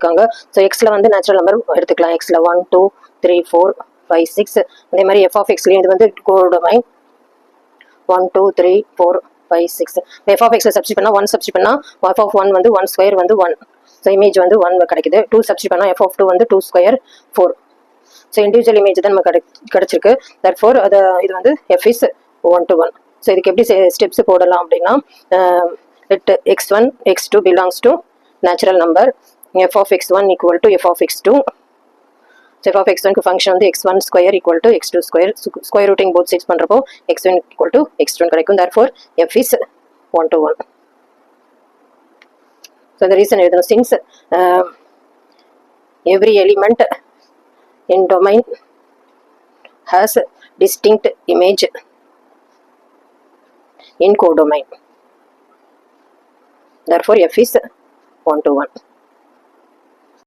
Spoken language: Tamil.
சொல்லியிருக்காங்க. ஸோ எக்ஸில் வந்து நேச்சுரல் நம்பர் எடுத்துக்கலாம். எக்ஸில் 1 2 3 4 5 6. அதே மாதிரி எஃப் ஆஃப் எக்ஸ்லேயும் இது வந்து கோடொமைன் 1 2 3 4 5 6. எஃப் ஆஃப் எக்ஸில் சப்ஸ்டிட் பண்ணால் 1 சப்ஸ்டிட் பண்ணால் எஃப் ஆஃப் 1 வந்து 1 ஸ்கொயர் வந்து 1. ஸோ இமேஜ் வந்து 1 கிடைக்குது. 2 சப்ஸ்டிட் பண்ணால் எஃப் ஆஃப் 2 வந்து 2 ஸ்கொயர் 4. ஸோ இண்டிவிஜுவல் இமேஜ் தான் நமக்கு கிடச்சிருக்கு. தட்ஃபோர் அது இது வந்து எஃப் இஸ் 1 to 1. ஸோ இதுக்கு எப்படி ஸ்டெப்ஸ் போடலாம் அப்படின்னா, let x1 x2 belongs to natural number, f of x1 equal to f of x2. So f of x1 க்கு ஃபங்க்ஷன் வந்து x1 square equal to x2 square. Square rooting both sides பண்ணுறப்போ x1 ஈக்குவல் டு x2 கிடைக்கும். therefore f is 1 to 1. So the reason எழுதணும், since every element in domain has distinct image in codomain, therefore f is 1 to 1.